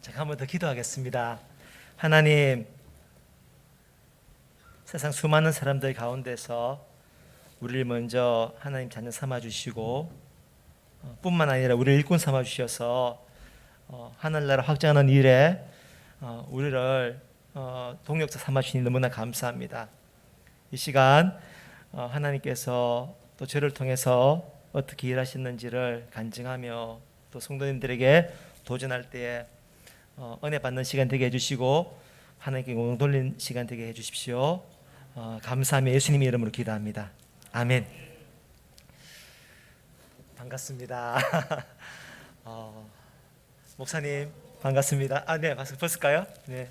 제가 한 번 더 기도하겠습니다. 하나님, 세상 수많은 사람들 가운데서 우리를 먼저 하나님 자녀 삼아 주시고 뿐만 아니라 우리를 일꾼 삼아 주셔서 하늘나라 확장하는 일에 우리를 동역자 삼아 주시니 너무나 감사합니다. 이 시간 하나님께서 또 저를 통해서 어떻게 일하시는지를 간증하며 또 성도님들에게 도전할 때에 은혜 받는 시간 되게 해주시고 하나님께 영광 돌리는 시간 되게 해주십시오. 감사하며 예수님의 이름으로 기도합니다. 아멘. 반갑습니다. 목사님 반갑습니다. 네, 박수 벗을까요? 네.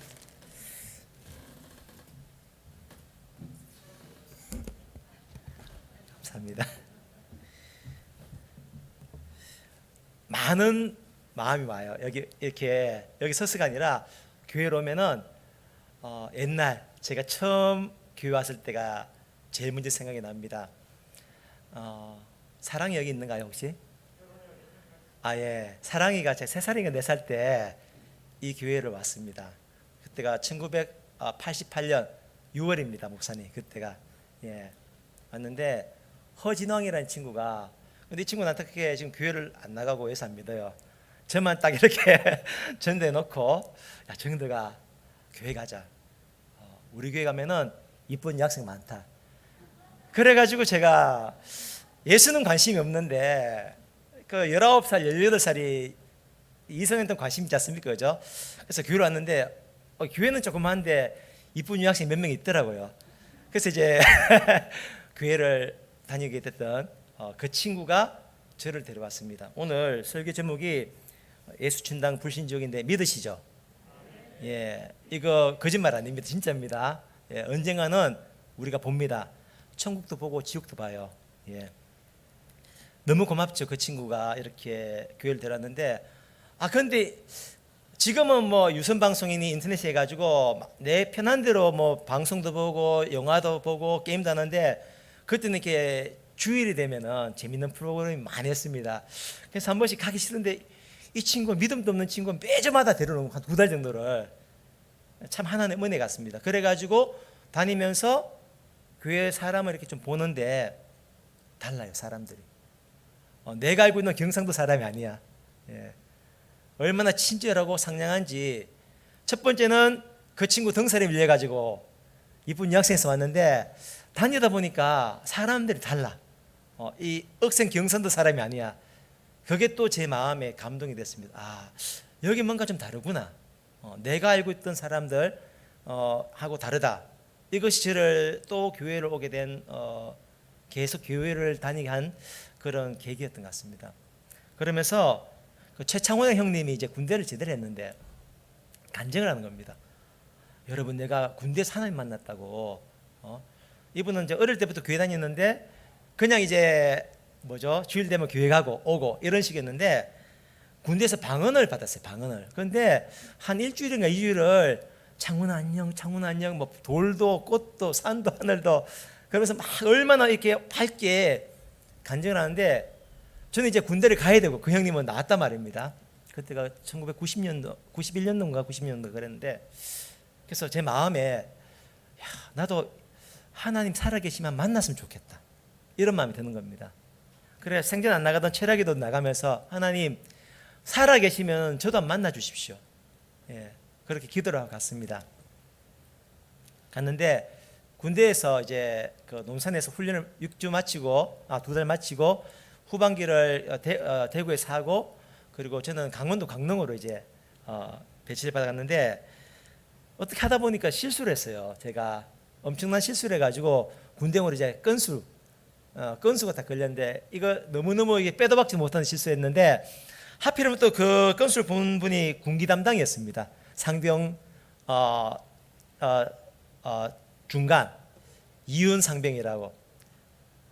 감사합니다. 많은 마음이 와요. 여기 이렇게 여기 서스가 아니라 교회로 오면은 옛날 제가 처음 교회 왔을 때가 제일 먼저 생각이 납니다. 사랑이 여기 있는가요 혹시? 예. 사랑이가 제 3살인가 4살 때 이 교회를 왔습니다. 그때가 1988년 6월입니다, 목사님. 그때가 왔는데 허진왕이라는 친구가, 근데 이 친구는 어떻게 지금 교회를 안 나가고 예수 안 믿어요. 저만 딱 이렇게 전도해 놓고, 야 정도가 교회 가자. 우리 교회 가면은 이쁜 여학생 많다. 그래가지고 제가 예수는 관심이 없는데 그 19살, 18살이 이성한테 관심 있지 않습니까? 그죠? 그래서 교회를 왔는데 교회는 조그만한데 이쁜 여학생이 몇 명 있더라고요. 그래서 이제 교회를 다니게 됐던 그 친구가 저를 데려왔습니다. 오늘 설교 제목이 예수춘당 불신지옥인데 믿으시죠? 이거 거짓말 아닙니다. 진짜입니다. 언젠가는 우리가 봅니다. 천국도 보고 지옥도 봐요. 너무 고맙죠. 그 친구가 이렇게 교회를 데려왔는데 그런데 지금은 뭐 유선 방송이니 인터넷에 해가지고 내 편한 대로 뭐 방송도 보고 영화도 보고 게임도 하는데, 그때는 이렇게 주일이 되면은 재밌는 프로그램이 많이 했습니다. 그래서 한 번씩 가기 싫은데 이 친구, 믿음도 없는 친구 매주마다 데려오는 한 2달 정도를, 참 하나님의 은혜 같습니다. 그래가지고 다니면서 교회 사람을 이렇게 좀 보는데 달라요, 사람들이. 내가 알고 있는 경상도 사람이 아니야. 얼마나 친절하고 상냥한지. 첫 번째는 그 친구 등살이 밀려가지고 이쁜 여학생에서 왔는데 다니다 보니까 사람들이 달라. 이 억센 경상도 사람이 아니야. 그게 또 제 마음에 감동이 됐습니다. 여기 뭔가 좀 다르구나. 내가 알고 있던 사람들 하고 다르다. 이것이 저를 또 교회를 오게 된 계속 교회를 다니게 한 그런 계기였던 것 같습니다. 그러면서 그 최창원 형님이 이제 군대를 제대로 했는데 간증을 하는 겁니다. 여러분, 내가 군대에서 하나님 만났다고. 이분은 이제 어릴 때부터 교회 다녔는데 그냥 이제 주일 되면 교회 가고 오고 이런 식이었는데 군대에서 방언을 받았어요. 방언을. 그런데 한 일주일인가 2주일을 창문 안녕, 창문 안녕, 뭐 돌도 꽃도 산도 하늘도, 그러면서 막 얼마나 이렇게 밝게 간증을 하는데, 저는 이제 군대를 가야 되고 그 형님은 나왔단 말입니다. 그때가 1990년도, 91년도인가 90년도 그랬는데, 그래서 제 마음에 나도 하나님 살아계시면 만났으면 좋겠다, 이런 마음이 드는 겁니다. 그래 생전 안 나가던 철학기도 나가면서 하나님 살아계시면 저도 한번 만나 주십시오. 그렇게 기도를 하고 갔습니다. 갔는데 군대에서 이제 그 논산에서 훈련을 6주 마치고 2달 마치고 후반기를 대구에서 하고, 그리고 저는 강원도 강릉으로 이제 배치를 받아갔는데 어떻게 하다 보니까 실수를 했어요. 제가 엄청난 실수를 해가지고 군대용으로 이제 건수가 다 걸렸는데, 이거 너무너무 이게 빼도 박지 못하는 실수했는데 하필이면 또 그 건수를 본 분이 군기 담당이었습니다. 상병 중간 이윤 상병이라고.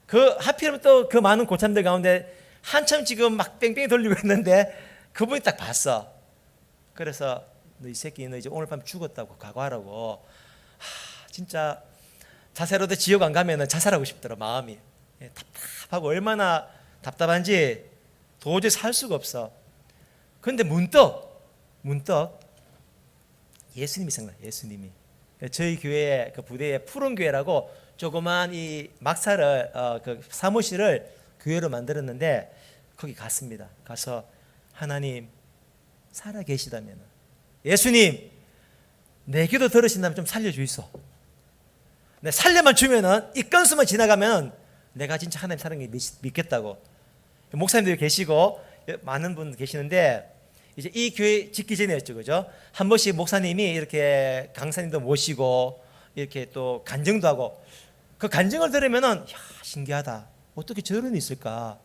그 하필이면 또 그 많은 고참들 가운데 한참 지금 막 뺑뺑이 돌리고 있는데 그분이 딱 봤어. 그래서 너 이 새끼 너 이제 오늘 밤 죽었다고 각오하라고. 진짜 자살로도 지옥 안 가면은 자살하고 싶더라, 마음이. 답답하고 얼마나 답답한지 도저히 살 수가 없어. 그런데 문득 예수님이 생각나. 예수님이 저희 교회 그 부대에 푸른 교회라고 조그만 이 막사를 그 사무실을 교회로 만들었는데 거기 갔습니다. 가서 하나님 살아 계시다면, 예수님 내 기도 들으신다면 좀 살려주이소. 내 살려만 주면은 이 건수만 지나가면 내가 진짜 하나님 사랑을 믿겠다고. 목사님들 계시고 많은 분 계시는데 이제 이 교회 짓기 전이었죠, 그죠? 한 번씩 목사님이 이렇게 강사님도 모시고 이렇게 또 간증도 하고, 그 간증을 들으면은 야, 신기하다. 어떻게 저런 일이 있을까?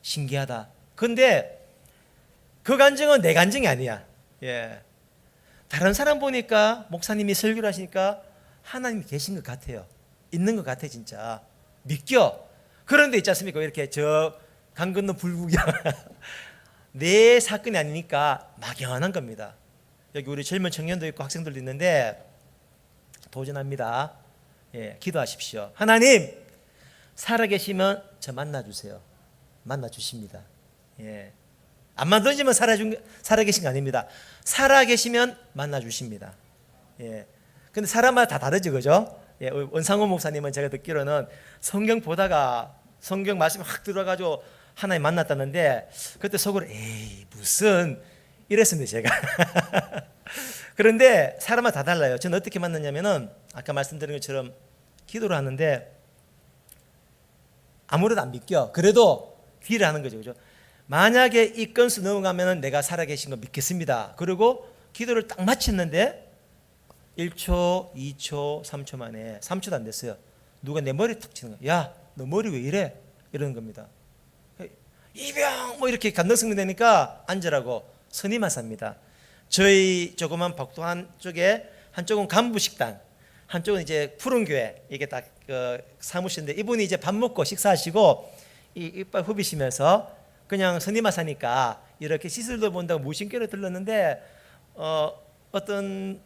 신기하다. 근데 그 간증은 내 간증이 아니야. 예. 다른 사람 보니까 목사님이 설교를 하시니까 하나님이 계신 것 같아요. 있는 것 같아, 진짜. 믿겨. 그런데 있지 않습니까? 이렇게 저 강 건너 불구경. 내 사건이 아니니까 막연한 겁니다. 여기 우리 젊은 청년도 있고 학생들도 있는데 도전합니다. 예, 기도하십시오. 하나님, 살아계시면 저 만나주세요. 만나주십니다. 예. 안 만나주면 살아계신 거 아닙니다. 살아계시면 만나주십니다. 예. 근데 사람마다 다 다르죠, 그죠? 예, 원상호 목사님은 제가 듣기로는 성경 보다가 성경 말씀이 확 들어가지고 하나님 만났다는데 그때 속으로 에이 무슨 이랬습니다, 제가. 그런데 사람마다 다 달라요. 저는 어떻게 만났냐면은 아까 말씀드린 것처럼 기도를 하는데 아무래도 안 믿겨. 그래도 기도를 하는 거죠, 그죠? 만약에 이 건수 넘어가면은 내가 살아계신 거 믿겠습니다. 그리고 기도를 딱 마쳤는데 1초, 2초, 3초 만에 3초도 안 됐어요. 누가 내 머리 탁 치는 거야. 야, 너 머리 왜 이래? 이러는 겁니다. 이병 뭐 이렇게 감동성이 되니까 앉으라고 선임하사입니다. 저희 조그만 복도 한쪽에 한쪽은 간부 식당, 한쪽은 이제 푸른 교회, 이게 딱 사무실인데 이분이 이제 밥 먹고 식사하시고 이 이빨 후비시면서 그냥 선임하사니까 이렇게 시술도 본다고 무심결에 들렀는데 어떤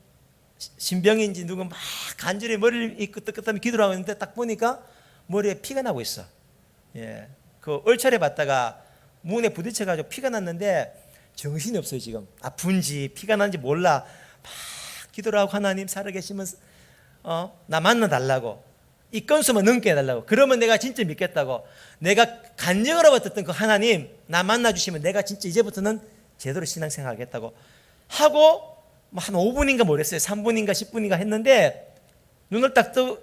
신병인지 누구 막 간절히 머리를 끄덕끄덕하며 기도를 하고 있는데 딱 보니까 머리에 피가 나고 있어. 예, 그 얼차려 봤다가 문에 부딪혀가지고 피가 났는데 정신이 없어요. 지금 아픈지 피가 난지 몰라. 막 기도를 하고 하나님 살아계시면 나 만나달라고, 이 건수만 넘게 해달라고. 그러면 내가 진짜 믿겠다고. 내가 간증을 하고 듣던 그 하나님 나 만나주시면 내가 진짜 이제부터는 제대로 신앙생활 하겠다고 하고 한 5분인가 모르겠어요. 3분인가 10분인가 했는데 눈을 딱 뜨고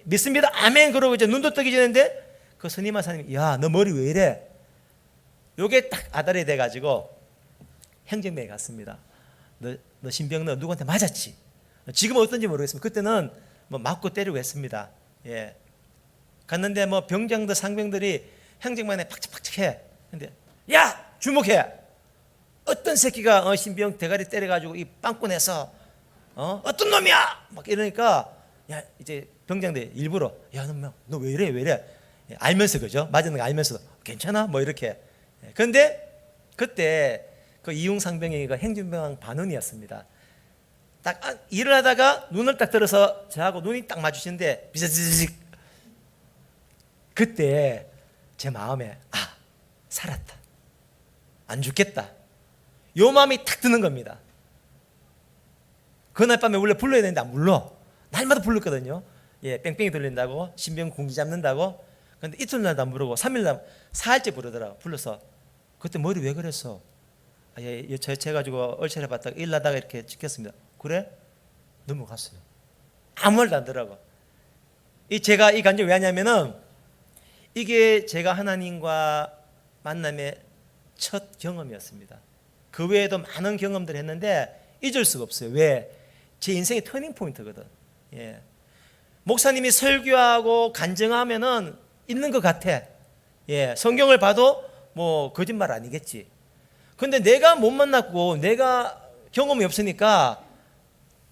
믿습니다 아멘 그러고 이제 눈도 뜨기 전인데 그 스님 하사님이 야, 너 머리 왜 이래? 요게 딱 아달이 돼가지고 행정병에 갔습니다. 너 신병 너 누구한테 맞았지? 지금은 어떤지 모르겠습니다. 그때는 뭐 맞고 때리고 했습니다. 예. 갔는데 뭐 병장들 상병들이 행정반에 팍짝팍짝해. 근데 야, 주목해. 어떤 새끼가 신병 대가리 때려가지고 이 빵꾸내서 어떤 놈이야? 막 이러니까 야, 이제 병장들 일부러 야, 너 왜 이래 왜 이래? 알면서, 그죠? 맞은 거 알면서도 괜찮아? 뭐 이렇게. 그런데 그때 그 이용 상병이가 행정병 반원이었습니다. 딱 일을 하다가 눈을 딱 들어서 저하고 눈이 딱 마주치는데 비슷비슷. 그때 제 마음에 살았다, 안 죽겠다, 요 마음이 탁 드는 겁니다. 그날 밤에 원래 불러야 되는데 안 불러. 날마다 불렀거든요. 예, 뺑뺑이 돌린다고, 신병 공기 잡는다고. 근데 이튿날도 안 부르고 3일날 4일째 부르더라고. 불러서 그때 머리 왜 그랬어? 예, 저해가지고 얼차려 봤다가 일하다가 이렇게 찍혔습니다. 그래? 넘어갔어요. 아무 말도 안 하더라고. 제가 이 간증을 왜 하냐면은 이게 제가 하나님과 만남의 첫 경험이었습니다. 그 외에도 많은 경험들을 했는데 잊을 수가 없어요. 왜? 제 인생의 터닝 포인트거든. 예. 목사님이 설교하고 간증하면은 있는 것 같아. 예. 성경을 봐도 뭐 거짓말 아니겠지. 근데 내가 못 만났고 내가 경험이 없으니까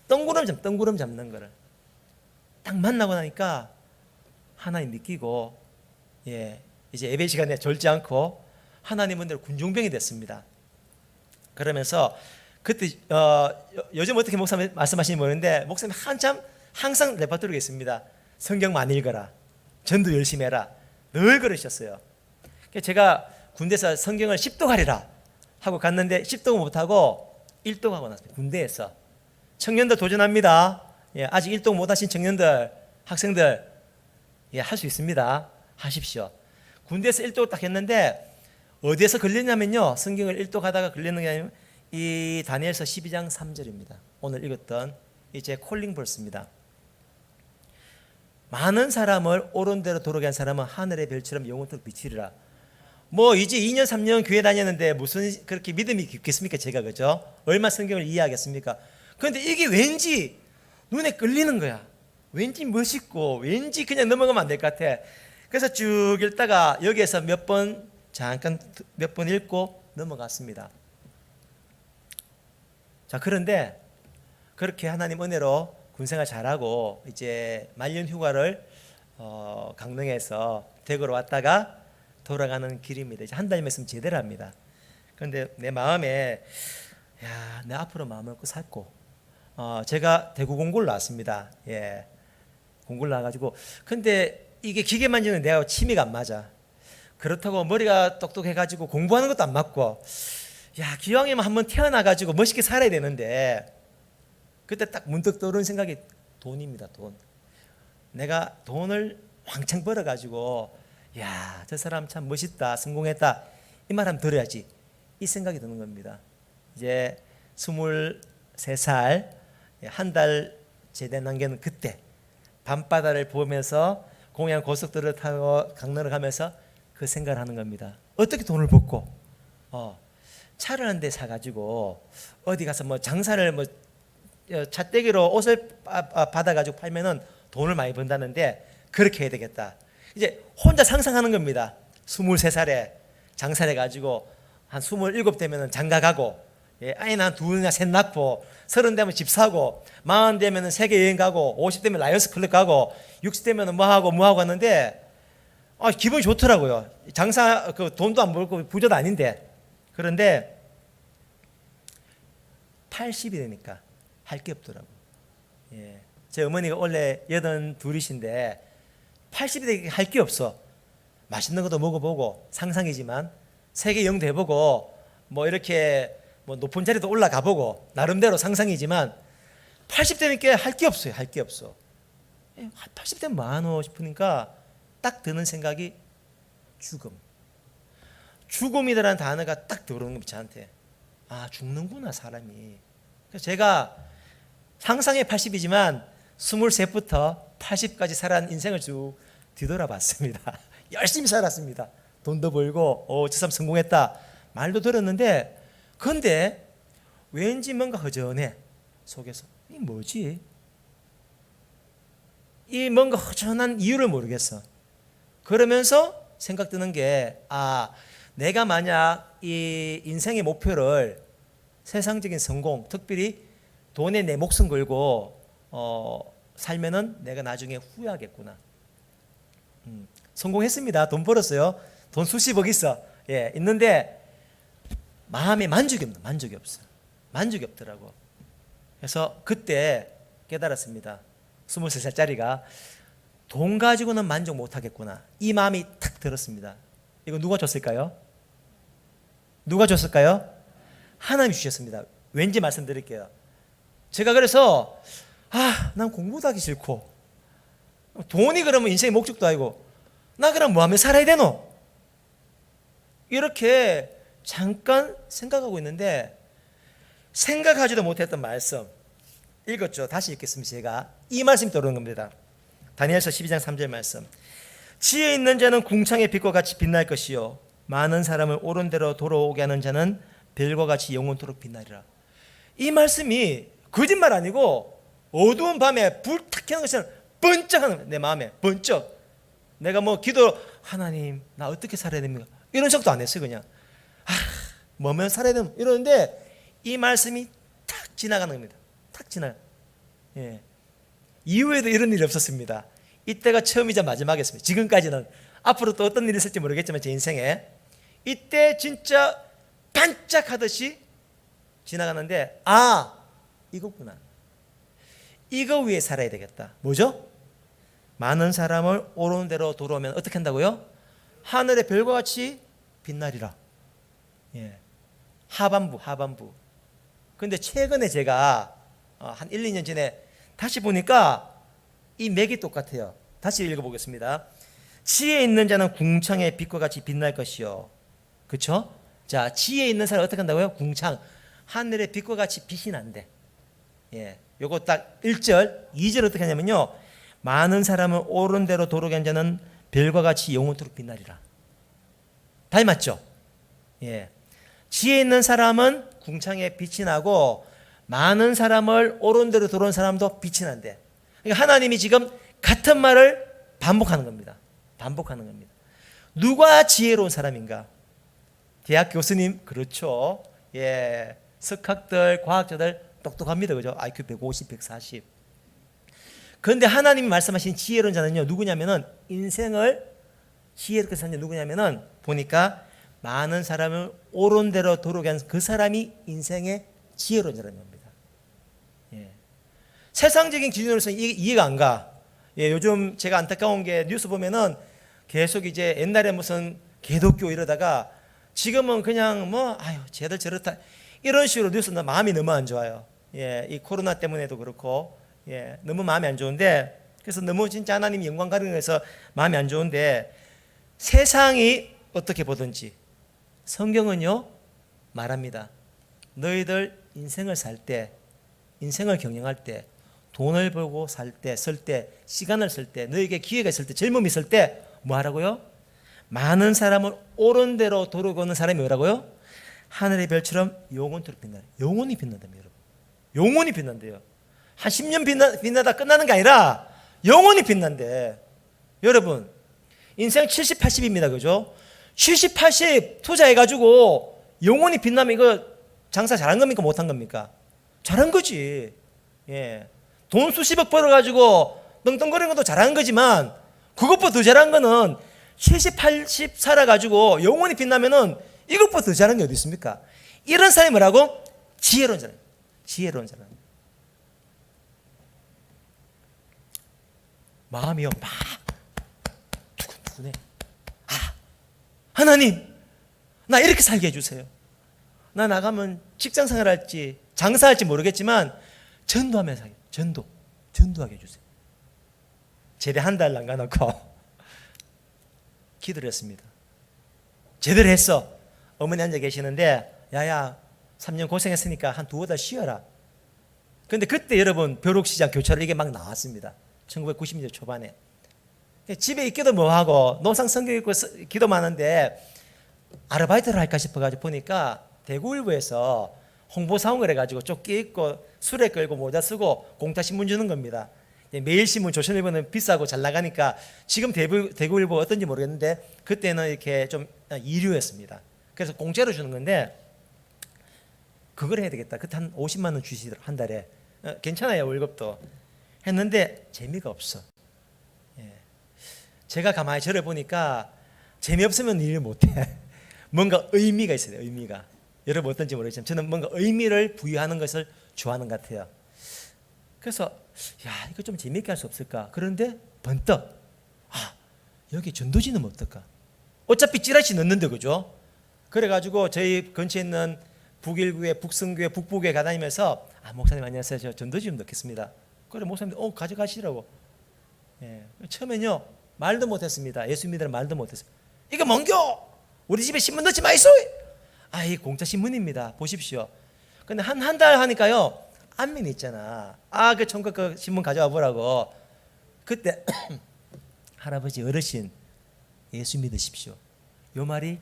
뜬구름 잡는 거를 딱 만나고 나니까 하나님 느끼고, 예, 이제 예배 시간에 졸지 않고 하나님 은혜로 군중병이 됐습니다. 그러면서 그때 요즘 어떻게 목사님 말씀하시는지 모르는데 목사님 한참 항상 레퍼토리가 있습니다. 성경 많이 읽어라, 전도 열심히 해라, 늘 그러셨어요. 제가 군대에서 성경을 10도 가리라 하고 갔는데 10도 못하고 1도 가고 났어요. 군대에서. 청년들 도전합니다. 예, 아직 일동 못 하신 청년들, 학생들, 예, 할 수 있습니다. 하십시오. 군대에서 일독 딱 했는데 어디에서 걸렸냐면요, 성경을 일독하다가 걸리는 게 아니면 이 다니엘서 12장 3절입니다. 오늘 읽었던 이제 콜링 벌스입니다. 많은 사람을 옳은 대로 도로게 한 사람은 하늘의 별처럼 영원토록 비치리라. 뭐 이제 2년 3년 교회 다녔는데 무슨 그렇게 믿음이 깊겠습니까? 제가, 그죠? 얼마 성경을 이해하겠습니까? 그런데 이게 왠지 눈에 끌리는 거야. 왠지 멋있고 왠지 그냥 넘어가면 안 될 것 같아. 그래서 쭉 읽다가 여기에서 잠깐 몇 번 읽고 넘어갔습니다. 자, 그런데 그렇게 하나님 은혜로 군생활 잘하고 이제 말년 휴가를 강릉에서 대구로 왔다가 돌아가는 길입니다. 이제 한 달이면 제대로 합니다. 그런데 내 마음에, 야, 내 앞으로 마음을 먹고 살고, 제가 대구 공고를 나왔습니다. 예, 공고를 나와가지고, 근데 이게 기계 만지는 내가 취미가 안 맞아. 그렇다고 머리가 똑똑해가지고 공부하는 것도 안 맞고, 야, 기왕이면 한번 태어나가지고 멋있게 살아야 되는데, 그때 딱 문득 떠오르는 생각이 돈입니다. 돈. 내가 돈을 왕창 벌어가지고, 야, 저 사람 참 멋있다, 성공했다, 이 말 한번 들어야지, 이 생각이 드는 겁니다. 이제 23살, 한 달 제대 남기는 그때 밤바다를 보면서 공양 고속도로를 타고 강릉을 가면서 그 생각을 하는 겁니다. 어떻게 돈을 벌고 차를 한 대 사가지고 어디 가서 뭐 장사를 뭐 잣대기로 옷을 받아가지고 팔면은 돈을 많이 번다는데 그렇게 해야 되겠다. 이제 혼자 상상하는 겁니다. 23살에 장사를 해가지고 한 27 되면은 장가 가고, 예, 아이는 한 둘이나 셋 낳고, 30 되면 집 사고, 40 되면은 세계 여행 가고, 50 되면 라이언스 클럽 가고, 60 되면은 뭐 하고 하는데, 기분이 좋더라고요. 장사 그 돈도 안 벌고 부자도 아닌데. 그런데 80이 되니까 할 게 없더라고. 예, 제 어머니가 원래 82이신데 80이 되니까 할 게 없어. 맛있는 것도 먹어보고, 상상이지만 세계 여행도 해보고, 뭐 이렇게 뭐 높은 자리도 올라가 보고, 나름대로 상상이지만 80 되니까 할 게 없어요. 할 게 없어. 80 되면 뭐하노 싶으니까 딱 드는 생각이 죽음. 죽음이라는 단어가 딱 들어오는 겁니다. 저한테. 아, 죽는구나 사람이. 그래서 제가 상상의 80이지만 23부터 80까지 살아온 인생을 쭉 뒤돌아봤습니다. 열심히 살았습니다. 돈도 벌고 저 사람 성공했다 말도 들었는데, 그런데 왠지 뭔가 허전해. 속에서 이 뭐지? 이 뭔가 허전한 이유를 모르겠어. 그러면서 생각 드는 게, 내가 만약 이 인생의 목표를 세상적인 성공, 특별히 돈에 내 목숨 걸고 살면은 내가 나중에 후회하겠구나. 성공했습니다. 돈 벌었어요. 돈 수십억 있어. 예, 있는데 마음에 만족이 없는, 만족이 없어. 만족이 없더라고. 그래서 그때 깨달았습니다. 23살짜리가 돈 가지고는 만족 못하겠구나. 이 마음이 탁 들었습니다. 이거 누가 줬을까요? 누가 줬을까요? 하나님이 주셨습니다. 왠지 말씀드릴게요. 제가 그래서 난 공부도 하기 싫고, 돈이 그러면 인생의 목적도 아니고, 나 그럼 뭐 하면 살아야 되노? 이렇게 잠깐 생각하고 있는데, 생각하지도 못했던 말씀 읽었죠. 다시 읽겠습니다. 제가 이 말씀이 떠오르는 겁니다. 다니엘서 12장 3절 말씀. 지혜 있는 자는 궁창의 빛과 같이 빛날 것이요, 많은 사람을 옳은 대로 돌아오게 하는 자는 별과 같이 영원토록 빛나리라. 이 말씀이 거짓말 아니고 어두운 밤에 불 탁 켜는 것처럼 번쩍하는, 내 마음에 번쩍. 내가 뭐 기도, 하나님 나 어떻게 살아야 됩니까? 이런 적도 안 했어요. 그냥 뭐면 살아야 되나 이러는데 이 말씀이 탁 지나가는 겁니다. 탁 지나. 예. 이후에도 이런 일이 없었습니다. 이때가 처음이자 마지막이었습니다. 지금까지는. 앞으로 또 어떤 일이 있을지 모르겠지만 제 인생에 이때 진짜 반짝하듯이 지나가는데, 이거구나. 이거 위해 살아야 되겠다. 뭐죠? 많은 사람을 옳은 대로 돌아오면 어떻게 한다고요? 하늘의 별과 같이 빛나리라. 예. 하반부. 근데 최근에 제가 한 1, 2년 전에 다시 보니까 이 맥이 똑같아요. 다시 읽어보겠습니다. 지혜 있는 자는 궁창의 빛과 같이 빛날 것이요. 그렇죠? 자, 지혜 있는 사람 어떻게 한다고요? 궁창, 하늘의 빛과 같이 빛이 난대. 예, 요거 딱 1절, 2절 어떻게 하냐면요. 많은 사람은 옳은 대로 도로 간 자는 별과 같이 영원토록 빛나리라. 닮았죠? 예. 지혜 있는 사람은 궁창에 빛이 나고 많은 사람을 옳은 대로 도는 사람도 빛이 난대. 그러니까 하나님이 지금 같은 말을 반복하는 겁니다. 반복하는 겁니다. 누가 지혜로운 사람인가? 대학 교수님, 그렇죠. 예. 석학들, 과학자들 똑똑합니다. 그죠? IQ 150, 140. 그런데 하나님이 말씀하신 지혜로운 자는요, 누구냐면은 인생을 지혜롭게 사는 자 누구냐면은 보니까 많은 사람을 옳은 대로 도로게 한 그 사람이 인생의 지혜로운 자라는 겁니다. 예. 세상적인 기준으로서 이해가 안 가. 예, 요즘 제가 안타까운 게 뉴스 보면은 계속 이제 옛날에 무슨 개독교 이러다가 지금은 그냥 뭐 아유 쟤들 저렇다 이런 식으로 뉴스는 마음이 너무 안 좋아요. 예, 이 코로나 때문에도 그렇고 예, 너무 마음이 안 좋은데 그래서 너무 진짜 하나님 영광 가리는 해서 마음이 안 좋은데 세상이 어떻게 보든지 성경은요 말합니다. 너희들 인생을 살 때, 인생을 경영할 때, 돈을 벌고 살 때, 쓸 때, 시간을 쓸 때, 너에게 기회가 있을 때, 젊음이 있을 때 뭐 하라고요? 많은 사람을 옳은 대로 도르고는 사람이 뭐라고요? 하늘의 별처럼 영원토록 빛나요. 영원히 빛난다며 여러분. 영원히 빛난대요. 한 10년 빛나다 끝나는 게 아니라 영원히 빛난대. 여러분 인생 70, 80입니다. 그죠? 70, 80 투자해가지고 영원히 빛나면 이거 장사 잘한 겁니까? 못한 겁니까? 잘한 거지. 예. 돈 수십억 벌어가지고 떵떵거리는 것도 잘한 거지만 그것보다 더 잘한 거는 70, 80 살아가지고 영원히 빛나면은 이것보다 더 잘한 게 어디 있습니까? 이런 사람이 뭐라고? 지혜로운 사람. 지혜로운 사람. 마음이요 막 두근두근해. 아, 하나님 나 이렇게 살게 해주세요. 나 나가면 직장생활 할지 장사할지 모르겠지만 전도하며 살게. 전도하게 해주세요. 제대 한 달 남겨놓고 기도를 했습니다. 제대로 했어. 어머니 앉아 계시는데 야야 3년 고생했으니까 한 2-5달 쉬어라. 그런데 그때 여러분 벼룩시장 교차로 이게 막 나왔습니다. 1990년대 초반에. 집에 있기도 뭐하고 노상 성경 읽고 기도만 하는데 아르바이트를 할까 싶어가지고 보니까 대구일보에서 홍보사원을 해가지고 조끼 입고 수레 끌고 모자 쓰고 공짜신문 주는 겁니다. 매일신문 조선일보는 비싸고 잘 나가니까 지금 대구일보 어떤지 모르겠는데 그때는 이렇게 좀 이류였습니다. 그래서 공짜로 주는 건데 그걸 해야 되겠다. 그때 한 50만 원 주시더라고요. 한 달에. 괜찮아요. 월급도. 했는데 재미가 없어. 예. 제가 가만히 저를 보니까 재미없으면 일을 못해. 뭔가 의미가 있어야 돼요. 의미가. 여러분 어떤지 모르겠지만 저는 뭔가 의미를 부여하는 것을 좋아하는 것 같아요. 그래서 야 이거 좀 재미있게 할 수 없을까. 그런데 번뜩 여기 전도지는 어떨까. 어차피 찌라시 넣는데 그죠. 그래가지고 저희 근처에 있는 북일교회, 북성교회, 북부교회 가다니면서 목사님 안녕하세요. 저 전도지 좀 넣겠습니다. 그래 목사님 가져가시라고. 예. 처음엔요 말도 못했습니다. 예수 믿으라 말도 못했어요. 이거 뭔겨? 우리 집에 신문 넣지 마이소. 이 공짜 신문입니다. 보십시오. 근데 한 달 하니까요 안면이 있잖아. 그 총각 그 신문 가져와 보라고. 그때 할아버지 어르신 예수 믿으십시오. 요 말이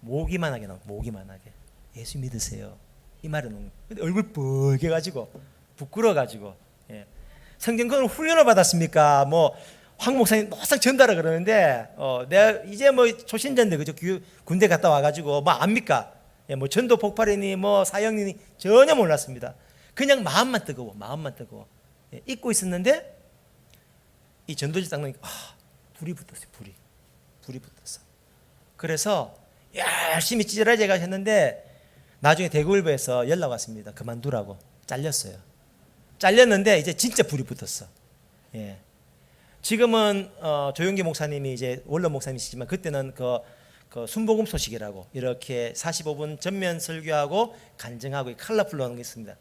모기만하게 나와. 모기만하게. 예수 믿으세요. 이 말은 근데 얼굴 뻘개가지고 부끄러워가지고. 예. 성경권을 훈련을 받았습니까? 뭐 황 목사님 항상 전달을 그러는데 내가 이제 뭐 초신자인데 그저 군대 갔다 와가지고 뭐 압니까? 예, 뭐 전도 폭발이니 뭐 사형이니 전혀 몰랐습니다. 그냥 마음만 뜨거워. 예, 잊고 있었는데 이 전도지 딱 나니까 불이 붙었어요. 불이 붙었어. 그래서 열심히 찌질하게 했는데 나중에 대구일보에서 연락 왔습니다. 그만두라고. 잘렸어요. 잘렸는데 이제 진짜 불이 붙었어. 예. 지금은 조용기 목사님이 이제 원로 목사님이시지만 그때는 그 순복음 소식이라고 이렇게 45분 전면 설교하고 간증하고 컬러풀로 하는 게 있습니다.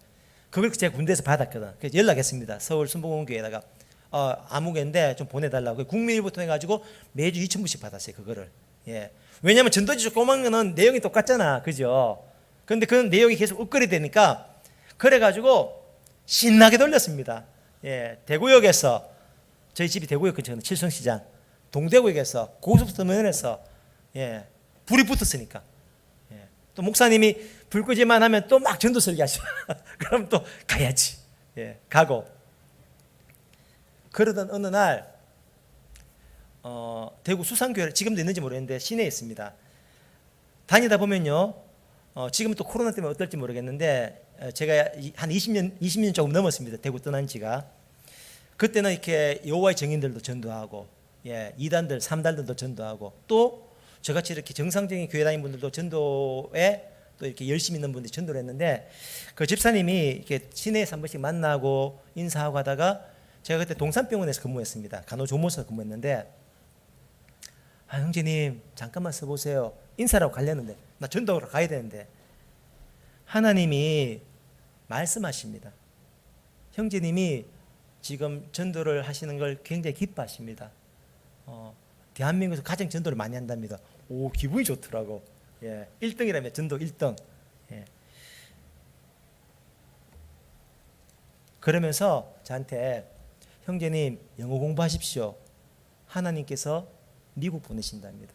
그걸 제가 군대에서 받았거든. 그래서 연락했습니다. 서울 순복음교회에다가 아무개인데 좀 보내달라고. 국민일보통 해가지고 매주 2,000부씩 받았어요. 그거를. 예. 왜냐하면 전도지 조그만 거는 내용이 똑같잖아, 그죠? 그런데 그 내용이 계속 up그레이드 되니까 그래가지고 신나게 돌렸습니다. 예. 대구역에서 저희 집이 대구역 근처는 칠성시장, 동대구역에서 고속터미널에서 예. 불이 붙었으니까. 예. 또 목사님이 불 끄지만 하면 또 막 전도 설교하시고 그럼 또 가야지. 예. 가고. 그러던 어느 날 대구 수산교회 지금도 있는지 모르겠는데 시내에 있습니다. 다니다 보면요, 지금 또 코로나 때문에 어떨지 모르겠는데 제가 한 20년 조금 넘었습니다. 대구 떠난 지가. 그때는 이렇게 여호와의 증인들도 전도하고, 예, 2단들, 3단들도 전도하고, 또 저같이 이렇게 정상적인 교회 다니는 분들도 전도에 또 이렇게 열심히 있는 분들이 전도를 했는데, 그 집사님이 이렇게 시내에서 한 번씩 만나고 인사하고 하다가 제가 그때 동산병원에서 근무했습니다. 간호조무사 근무했는데, 형제님 잠깐만 써보세요. 인사라고 가려는데 나 전도하러 가야 되는데 하나님이 말씀하십니다. 형제님이 지금 전도를 하시는 걸 굉장히 기뻐하십니다. 대한민국에서 가장 전도를 많이 한답니다. 오, 기분이 좋더라고. 예, 1등이라며 전도 1등. 예. 그러면서 저한테 형제님 영어 공부하십시오. 하나님께서 미국 보내신답니다.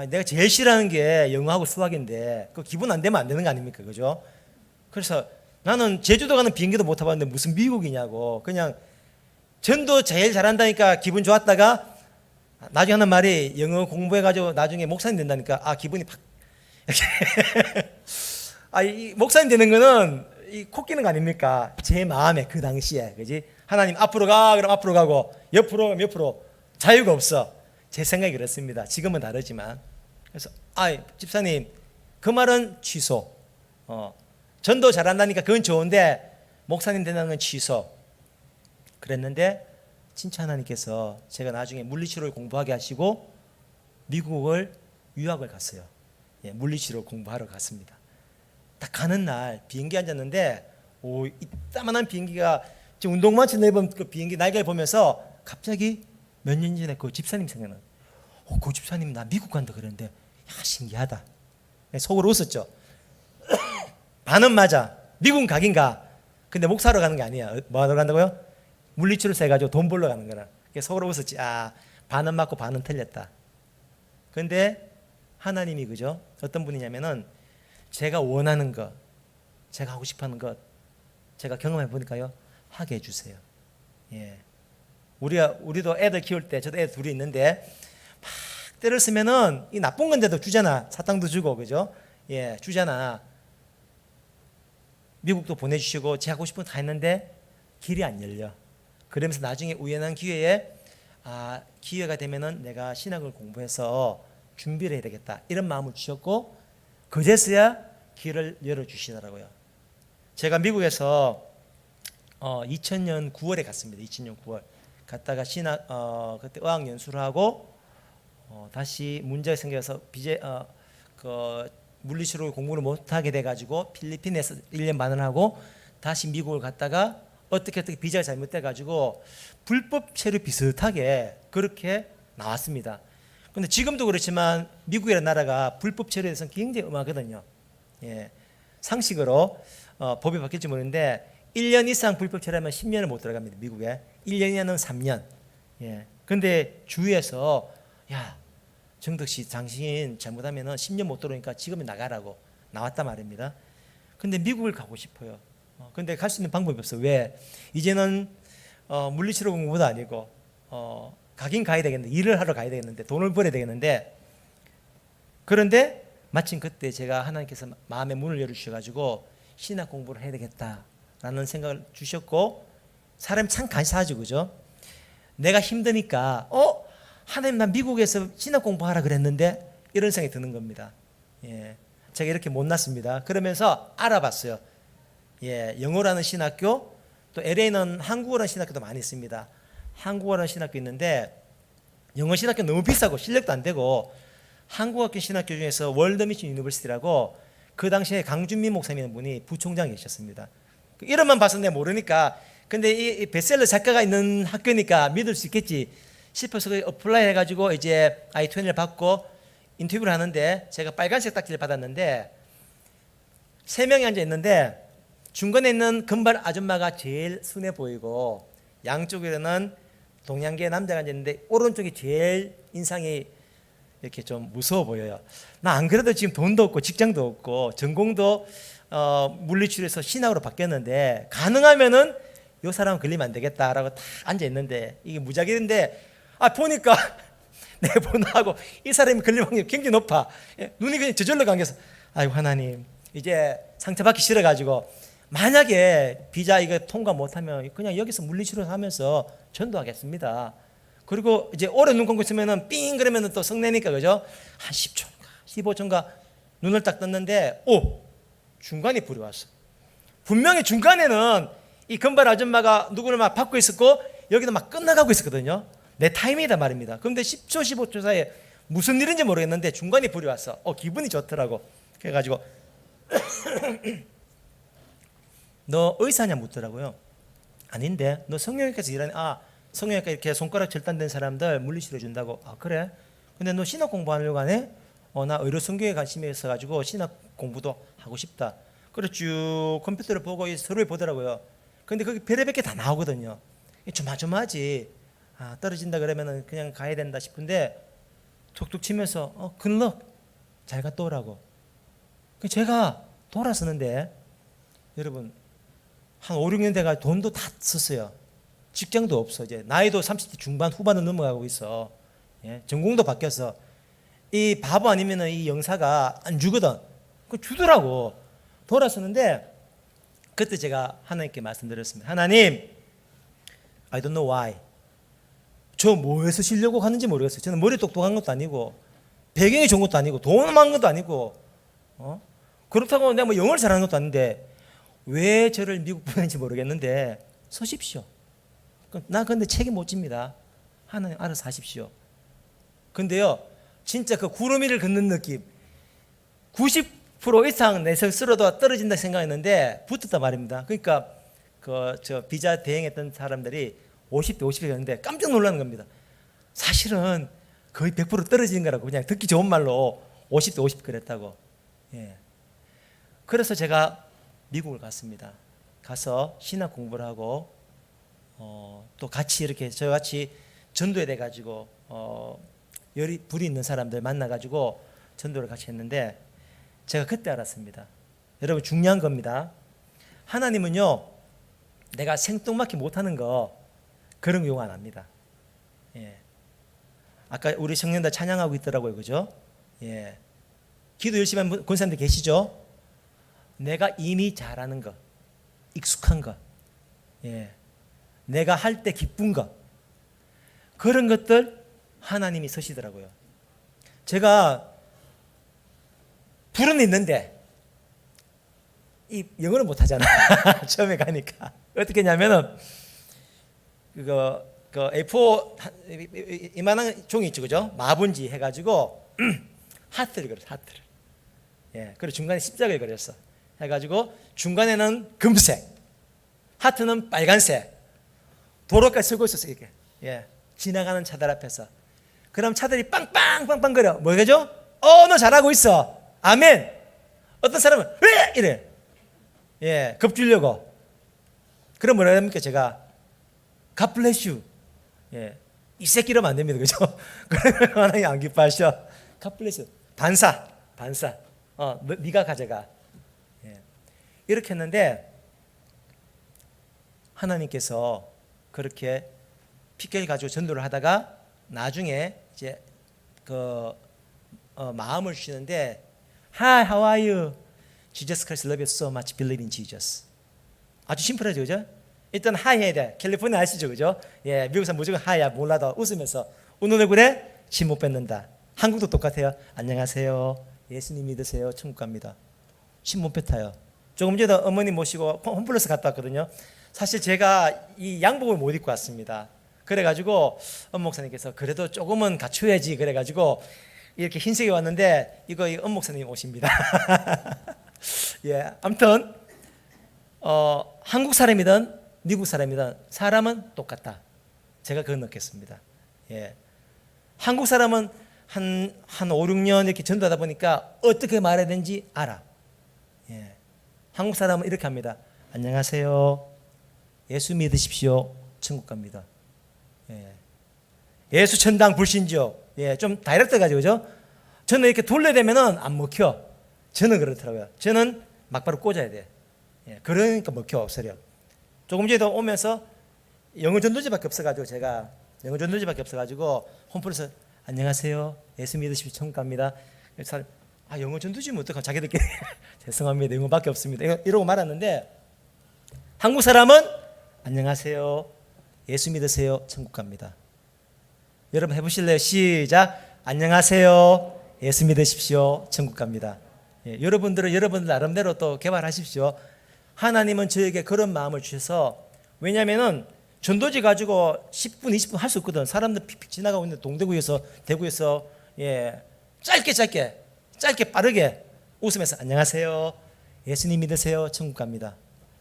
내가 제일 싫어하는 게 영어하고 수학인데 그 기분 안 되면 안 되는 거 아닙니까, 그죠? 그래서 나는 제주도 가는 비행기도 못 타봤는데 무슨 미국이냐고. 그냥 전도 제일 잘한다니까 기분 좋았다가 나중에 하는 말이 영어 공부해가지고 나중에 목사님 된다니까 기분이 팍 이 목사님 되는 거는 이 코끼는 거 아닙니까? 제 마음에 그 당시에, 그지? 하나님 앞으로 가 그럼 앞으로 가고 옆으로 가면 옆으로, 자유가 없어. 제 생각이 그렇습니다. 지금은 다르지만. 그래서 집사님 그 말은 취소. 전도 잘한다니까 그건 좋은데 목사님 된다는 건 취소. 그랬는데 진짜 하나님께서 제가 나중에 물리치료를 공부하게 하시고 미국을 유학을 갔어요. 예, 물리치료 공부하러 갔습니다. 딱 가는 날 비행기 앉았는데 이따만한 비행기가 지금 운동만치 넓은 그 비행기 날개를 보면서 갑자기 몇 년 전에 그 집사님 생각나. 그 집사님 나 미국 간다 그랬는데 야 신기하다. 속으로 웃었죠. 반은 맞아. 미국 가긴 가. 근데 목사로 가는 게 아니야. 뭐 하러 간다고요? 물리치료사 해가지고 돈 벌러 가는 거라. 속으로 웃었지. 반은 맞고 반은 틀렸다. 근데 하나님이 그죠? 어떤 분이냐면은 제가 원하는 것, 제가 하고 싶어하는 것, 제가 경험해 보니까요 하게 해주세요. 예. 우리도 애들 키울 때 저도 애들 둘이 있는데 막 때를 쓰면은 이 나쁜 건데도 주잖아. 사탕도 주고, 그죠? 예, 주잖아. 미국도 보내주시고 제가 하고 싶은 거 다 했는데 길이 안 열려. 그러면서 나중에 우연한 기회에 기회가 되면은 내가 신학을 공부해서 준비를 해야 되겠다 이런 마음을 주셨고 그제서야 길을 열어주시더라고요. 제가 미국에서 2000년 9월에 갔습니다. 2000년 9월 갔다가 신학 그때 어학 연수를 하고 다시 문제가 생겨서 물리치료 공부를 못하게 돼가지고 필리핀에서 1년 반을 하고 다시 미국을 갔다가 어떻게 비자가 잘못돼가지고 불법 체류 비슷하게 그렇게 나왔습니다. 근데 지금도 그렇지만 미국이라는 나라가 불법 체류에 대해서는 굉장히 엄하거든요. 예, 상식으로 법이 바뀔지 모르는데 1년 이상 불법 체류하면 10년을 못 들어갑니다. 미국에 1년이면 3년. 예, 근데 주위에서 야 정덕씨 당신 잘못하면 10년 못 들어오니까 지금은 나가라고 나왔단 말입니다. 근데 미국을 가고 싶어요. 근데 갈 수 있는 방법이 없어. 왜? 이제는 물리치료 공부도 아니고 가긴 가야 되겠는데 일을 하러 가야 되겠는데 돈을 벌어야 되겠는데 그런데 마침 그때 제가 하나님께서 마음의 문을 열어주셔가지고 신학 공부를 해야 되겠다라는 생각을 주셨고 사람이 참 간사하죠, 그죠? 내가 힘드니까 하나님 나 미국에서 신학 공부하라 그랬는데 이런 생각이 드는 겁니다. 예, 제가 이렇게 못났습니다. 그러면서 알아봤어요. 예, 영어라는 신학교 또 LA는 한국어라는 신학교도 많이 있습니다. 한국어라는 신학교 있는데 영어 신학교 너무 비싸고 실력도 안 되고 한국학교 신학교 중에서 월드미션 유니버시티라고 그 당시에 강준민 목사님이라는 분이 부총장이 계셨습니다. 이름만 봐서 내가 모르니까. 근데 이 베스트셀러 작가가 있는 학교니까 믿을 수 있겠지 싶어서 어플라이 해가지고 이제 I-20를 받고 인터뷰를 하는데, 제가 빨간색 딱지를 받았는데 3명이 앉아 있는데 중간에 있는 금발 아줌마가 제일 순해 보이고, 양쪽에는 동양계 남자가 앉아 있는데 오른쪽이 제일 인상이 이렇게 좀 무서워 보여요. 나 안 그래도 지금 돈도 없고 직장도 없고 전공도 물리치료에서 신학으로 바뀌었는데, 가능하면은 요 사람 걸리면 안 되겠다라고 딱 앉아 있는데, 이게 무작위인데 보니까 내 번호하고 이 사람이 걸릴 확률이 굉장히 높아. 눈이 그냥 저절로 감겨서, 아이고 하나님, 이제 상처받기 싫어가지고 만약에 비자 이거 통과 못하면 그냥 여기서 물리치료 하면서 전도하겠습니다. 그리고 이제 오래 눈 감고 있으면은 삥 그러면은 또 성내니까, 그죠? 한 10초인가 15초인가 눈을 딱 떴는데, 중간에 불이 왔어. 분명히 중간에는 이 금발 아줌마가 누구를 막 받고 있었고 여기도 막 끝나가고 있었거든요. 내 타임이다 말입니다. 그런데 10초 15초 사이에 무슨 일인지 모르겠는데 중간에 불이 왔어. 기분이 좋더라고. 그래가지고 너 의사냐 묻더라고요. 아닌데, 너 성형외과에서 일하는, 성형외과 이렇게 손가락 절단된 사람들 물리치료 준다고. 그래? 근데 너 신학 공부하려고 하네? 나 의료 성경에 관심이 있어가지고 신학 공부도 하고 싶다. 그래 쭉 컴퓨터를 보고 서류를 보더라고요. 근데 거기 별의별 게 다 나오거든요. 조마조마하지. 떨어진다 그러면은 그냥 가야 된다 싶은데 툭툭 치면서 굿럭 잘 갔다 오라고. 제가 돌아서는데 여러분 한 5, 6년 돼가 돈도 다 썼어요. 직장도 없어. 이제 나이도 30대 중반 후반으로 넘어가고 있어. 전공도 바뀌었어. 이 바보 아니면은 이 영사가 안 주거든. 그 주더라고. 돌아서는데 그때 제가 하나님께 말씀드렸습니다. 하나님, I don't know why. 저 뭐해서 쉬려고 하는지 모르겠어요. 저는 머리 똑똑한 것도 아니고 배경이 좋은 것도 아니고 돈 많은 것도 아니고 그렇다고 내가 뭐 영어를 잘하는 것도 아닌데 왜 저를 미국 보내는지 모르겠는데 서십시오. 나 근데 책임 못 집니다. 하나님 알아서 하십시오. 근데요, 진짜 그 구름 위를 걷는 느낌, 90% 이상 내 스스로도 떨어진다 생각했는데 붙었단 말입니다. 그러니까 저 비자 대행했던 사람들이 50대 50대였는데 깜짝 놀라는 겁니다. 사실은 거의 100% 떨어지는 거라고, 그냥 듣기 좋은 말로 50대 50 그랬다고. 그래서 제가 미국을 갔습니다. 가서 신학 공부를 하고 또 같이 이렇게 저같이 전도에 돼 가지고 불이 있는 사람들 만나 가지고 전도를 같이 했는데, 제가 그때 알았습니다. 여러분 중요한 겁니다. 하나님은요, 내가 생뚱맞게 못하는 거 그런 거 용어 안 합니다. 아까 우리 청년들 찬양하고 있더라고요, 그죠? 기도 열심히 하는 권사님들 계시죠? 내가 이미 잘하는 거, 익숙한 거, 내가 할 때 기쁜 거, 그런 것들 하나님이 서시더라고요. 제가 불은 있는데 이 영어를 못 하잖아. 처음에 가니까 어떻게 했냐면은 그 A4 이만한 종이 있죠, 그죠? 마분지 해가지고 하트를 그렸어, 하트를. 그리고 중간에 십자가를 그렸어. 해가지고 중간에는 금색, 하트는 빨간색. 도로까지 서고 있었어, 이렇게. 지나가는 차들 앞에서. 그럼 차들이 빵빵빵빵 거려. 뭐겠죠? 너 잘하고 있어. 아멘. 어떤 사람은 왜 이래. 겁주려고. 그럼 뭐라 합니까? 제가 God bless you. 이 새끼 이러면 안 됩니다, 그죠? 그러면 하나님 안 기뻐하셔. God bless you. 반사. 네가 가져가. 이렇게 했는데 하나님께서 그렇게 핏결 가지고 전도를 하다가 나중에 이제 마음을 주시는데, Hi, how are you? Jesus Christ love you so much. Believe in Jesus. 아주 심플하죠, 그죠? 일단 하이 해야 돼. 캘리포니아 아시죠, 그죠? 미국에서 무조건 하이야. 몰라도 웃으면서 웃는 얼굴에 침 못 뱉는다. 한국도 똑같아요. 안녕하세요. 예수님 믿으세요. 천국 갑니다. 침 못 뱉어요. 조금 전에 어머니 모시고 홈플러스 갔다 왔거든요. 사실 제가 이 양복을 못 입고 왔습니다. 그래가지고 목사님께서 그래도 조금은 갖춰야지 그래가지고 이렇게 흰색이 왔는데, 이거 목사님 옷입니다. 아무튼 한국 사람이든 미국 사람이든 사람은 똑같다. 제가 그거 넣겠습니다. 예. 한국 사람은 한 5, 6년 이렇게 전도하다 보니까 어떻게 말해야 되는지 알아. 예. 한국 사람은 이렇게 합니다. 안녕하세요. 예수 믿으십시오. 천국 갑니다. 예. 예수 천당 불신죠. 예. 좀 다이렉트 가지고 그죠? 저는 이렇게 돌려대면은 안 먹혀. 저는 그렇더라고요. 저는 막바로 꽂아야 돼. 예. 그러니까 먹혀 없어요. 조금 전에도 오면서 영어 전도지밖에 없어가지고 제가 영어 전도지밖에 없어가지고 홈플에서 안녕하세요. 예수 믿으십시오. 천국 갑니다. 그래서 영어 전도지면 어떡하면 자기들끼리 죄송합니다. 영어밖에 없습니다. 이러고 말았는데 한국 사람은 안녕하세요. 예수 믿으세요. 천국 갑니다. 여러분 해보실래요? 시작. 안녕하세요. 예수 믿으십시오. 천국 갑니다. 예, 여러분들은 여러분들 나름대로 또 개발하십시오. 하나님은 저에게 그런 마음을 주셔서 왜냐하면은 전도지 가지고 10분, 20분 할 수 없거든. 사람들 픽픽 지나가고 있는데 동대구에서 대구에서 예, 짧게 빠르게 웃으면서 안녕하세요. 예수님 믿으세요. 천국 갑니다.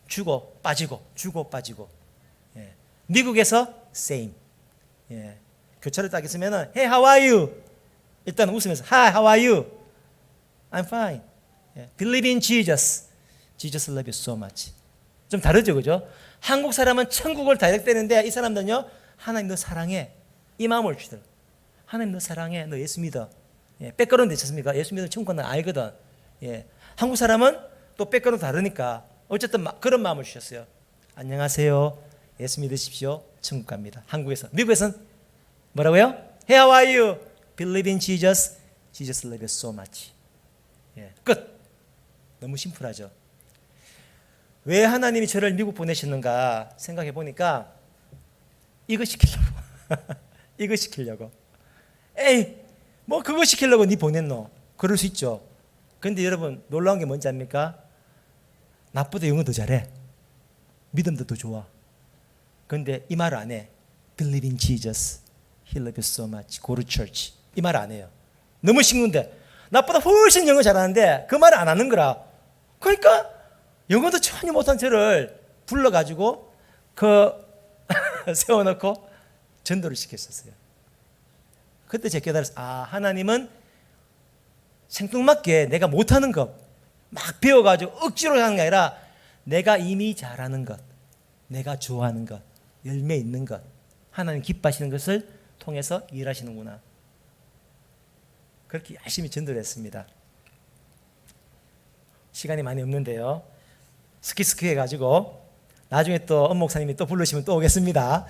주고 빠지고 주고 빠지고. 예. 미국에서 same. 예. 교차를 딱 있으면은 Hey, how are you? 일단 웃으면서 Hi, how are you? I'm fine. 예. Believe in Jesus. Jesus love you so much. 좀 다르죠, 그죠? 한국 사람은 천국을 다이렉트되는데 이 사람들은요, 하나님 너 사랑해. 이 마음을 주더라. 하나님 너 사랑해. 너 예수 믿어. 예, 백그라운드 있었습니까? 예수 믿으면 천국 가는 알거든. 예. 한국 사람은 또 백그라운드 다르니까 어쨌든 그런 마음을 주셨어요. 안녕하세요. 예수 믿으십시오. 천국 갑니다. 한국에서. 미국에서는 뭐라고요? Hey, how are you? Believe in Jesus. Jesus love you so much. 예, 끝. 너무 심플하죠. 왜 하나님이 저를 미국 보내시는가 생각해 보니까 이거 시키려고. 이거 시키려고. 에이, 뭐 그거 시키려고 니 보냈노? 그럴 수 있죠. 근데 여러분 놀라운 게 뭔지 압니까? 나보다 영어 더 잘해. 믿음도 더 좋아. 근데 이 말을 안 해. Believe in Jesus. He loves you so much. Go to church. 이 말을 안 해요. 너무 싱근데 나보다 훨씬 영어 잘하는데 그 말을 안 하는 거라. 그러니까 영어도 전혀 못한 저를 불러가지고 세워놓고 전도를 시켰었어요. 그때 제가 깨달았어요. 하나님은 생뚱맞게 내가 못하는 것 막 배워가지고 억지로 하는 게 아니라 내가 이미 잘하는 것, 내가 좋아하는 것, 열매 있는 것, 하나님 기뻐하시는 것을 통해서 일하시는구나. 그렇게 열심히 전도를 했습니다. 시간이 많이 없는데요. 스키스키 해가지고 나중에 또 엄 목사님이 또 부르시면 또 오겠습니다.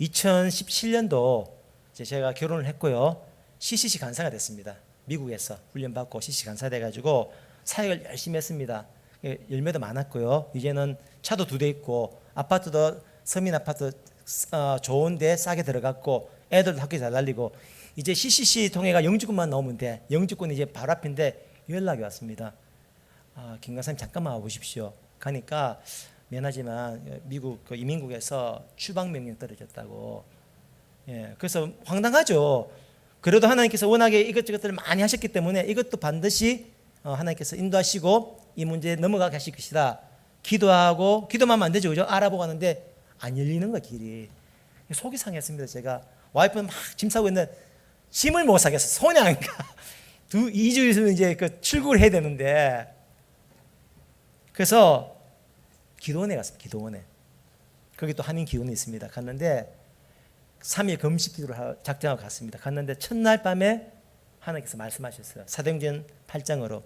2017년도 제가 결혼을 했고요. CCC 간사가 됐습니다. 미국에서 훈련받고 CCC 간사 돼가지고 사역을 열심히 했습니다. 열매도 많았고요. 이제는 차도 2대 있고 아파트도 서민 아파트 좋은데 싸게 들어갔고 애들도 학교 잘 다니고 이제 CCC 통해가 영주권만 나오면 돼. 영주권이 이제 바로 앞인데 연락이 왔습니다. 김 간사님 잠깐만 와보십시오. 가니까 미안하지만 미국 그 이민국에서 추방 명령 떨어졌다고. 예, 그래서 황당하죠. 그래도 하나님께서 워낙에 이것저것들을 많이 하셨기 때문에 이것도 반드시 하나님께서 인도하시고 이 문제에 넘어가게 하실 것이다. 기도하고 기도만 하면 안 되죠, 그죠? 알아보고 하는데 안 열리는 거 길이. 속이 상했습니다. 제가 와이프는 막 짐 싸고 있는데 짐을 못 사겠어. 손이 안 가. 2주 있으면 이제 그 출국을 해야 되는데. 그래서 기도원에 갔습니다. 기도원에. 거기 또 한인 기도원이 있습니다. 갔는데 3일 금식 기도를 작정하고 갔습니다. 갔는데 첫날 밤에 하나님께서 말씀하셨어요. 사도행전 8장으로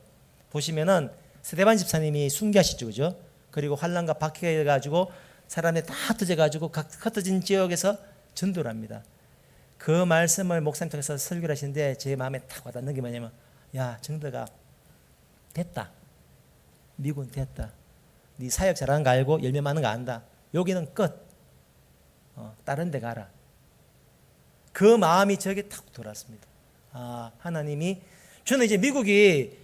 보시면은 스데반 집사님이 순교하시죠, 그죠? 그리고 환란과 박해가 해가지고 사람이 다 흩어져가지고 각 흩어진 지역에서 전도를 합니다. 그 말씀을 목사님 통해서 설교를 하시는데 제 마음에 딱 와닿는 게 뭐냐면, 야, 정도가 됐다. 미국은 됐다. 네 사역 잘하는 거 알고 열매 많은 거 안다. 여기는 끝. 다른 데 가라. 그 마음이 저에게 탁 돌았습니다. 하나님이, 저는 이제 미국이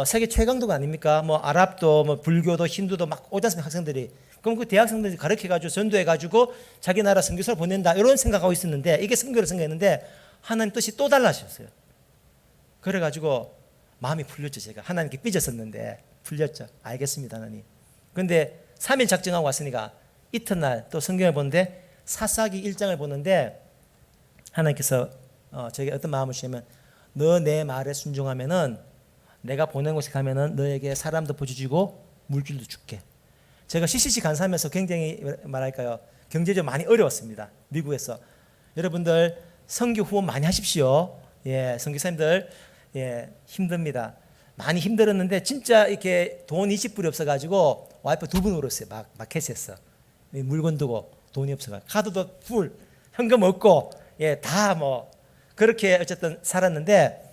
세계 최강도가 아닙니까? 뭐 아랍도 뭐 불교도 힌두도 막 오지 않습니까? 학생들이. 그럼 그 대학생들이 가르쳐가지고 전도해가지고 자기 나라 선교사를 보낸다 이런 생각하고 있었는데, 이게 선교를 생각했는데 하나님 뜻이 또 달라졌어요. 그래가지고 마음이 풀렸죠. 제가 하나님께 삐졌었는데 풀렸죠. 알겠습니다, 하나님. 근데 3일 작정하고 왔으니까 이튿날 또 성경을 보는데 사사기 1장을 보는데 하나님께서 저에게 어떤 마음을 주시냐면 너 내 말에 순종하면은 내가 보낸 곳에 가면은 너에게 사람도 보여주고 물질도 줄게. 제가 CCC 간사하면서 굉장히 말할까요? 경제적으로 많이 어려웠습니다. 미국에서. 여러분들 선교 후원 많이 하십시오. 예, 선교사님들 예, 힘듭니다. 많이 힘들었는데 진짜 이렇게 돈 20불이 없어가지고 와이프 2분 울었어요. 마켓에서 물건 두고 돈이 없어가 카드도 풀 현금 없고 예, 다 뭐 그렇게 어쨌든 살았는데